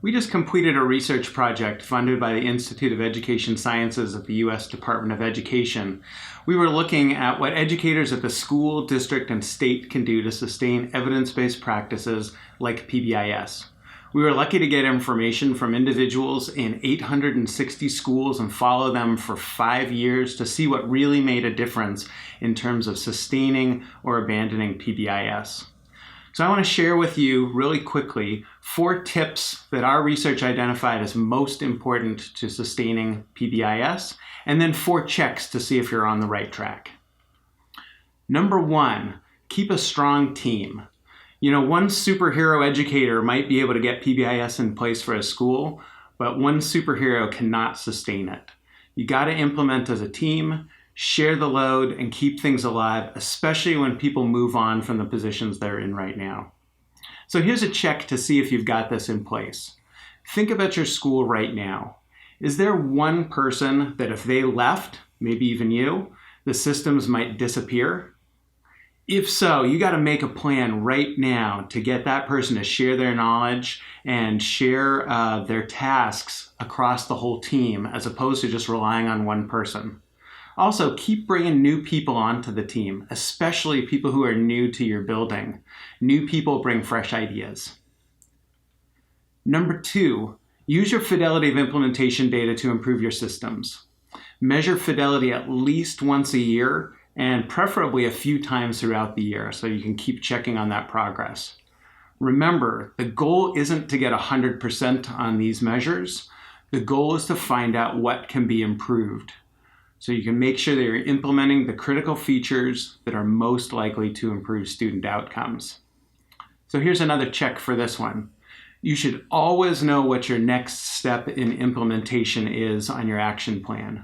We just completed a research project funded by the Institute of Education Sciences at the U.S. Department of Education. We were looking at what educators at the school, district, and state can do to sustain evidence-based practices like PBIS. We were lucky to get information from individuals in 860 schools and follow them for 5 years to see what really made a difference in terms of sustaining or abandoning PBIS. So I want to share with you really quickly 4 tips that our research identified as most important to sustaining PBIS, and then 4 checks to see if you're on the right track. Number 1, keep a strong team. One superhero educator might be able to get PBIS in place for a school, but one superhero cannot sustain it. You got to implement as a team, share the load, and keep things alive, especially when people move on from the positions they're in right now. So here's a check to see if you've got this in place. Think about your school right now. Is there one person that if they left, maybe even you, the systems might disappear? If so, you got to make a plan right now to get that person to share their knowledge and share their tasks across the whole team, as opposed to just relying on one person. Also, keep bringing new people onto the team, especially people who are new to your building. New people bring fresh ideas. Number 2, use your fidelity of implementation data to improve your systems. Measure fidelity at least once a year, and preferably a few times throughout the year, so you can keep checking on that progress. Remember, the goal isn't to get 100% on these measures. The goal is to find out what can be improved, so you can make sure that you're implementing the critical features that are most likely to improve student outcomes. So here's another check for this one. You should always know what your next step in implementation is on your action plan.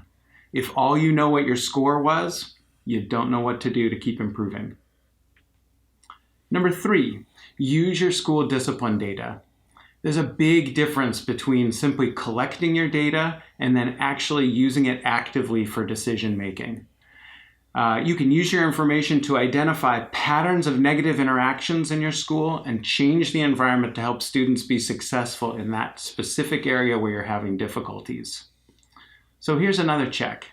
If all you know what your score was, you don't know what to do to keep improving. Number 3, use your school discipline data. There's a big difference between simply collecting your data and then actually using it actively for decision making. You can use your information to identify patterns of negative interactions in your school and change the environment to help students be successful in that specific area where you're having difficulties. So here's another check.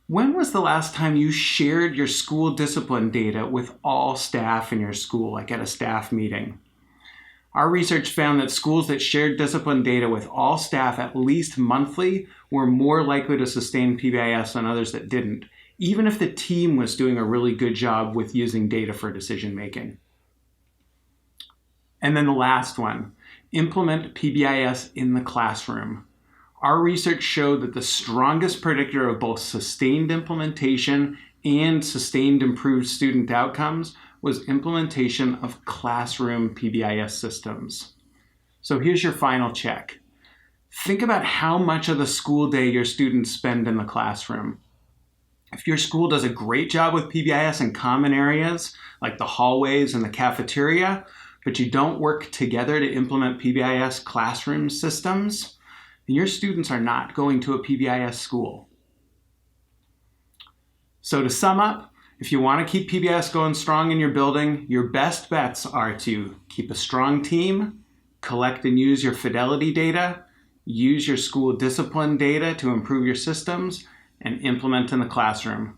When was the last time you shared your school discipline data with all staff in your school, like at a staff meeting? Our research found that schools that shared discipline data with all staff at least monthly were more likely to sustain PBIS than others that didn't, even if the team was doing a really good job with using data for decision making. And then the last one, implement PBIS in the classroom. Our research showed that the strongest predictor of both sustained implementation and sustained improved student outcomes was implementation of classroom PBIS systems. So here's your final check. Think about how much of the school day your students spend in the classroom. If your school does a great job with PBIS in common areas, like the hallways and the cafeteria, but you don't work together to implement PBIS classroom systems, then your students are not going to a PBIS school. So to sum up, if you want to keep PBIS going strong in your building, your best bets are to keep a strong team, collect and use your fidelity data, use your school discipline data to improve your systems, and implement in the classroom.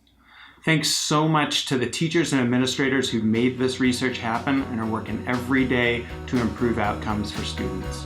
Thanks so much to the teachers and administrators who made this research happen and are working every day to improve outcomes for students.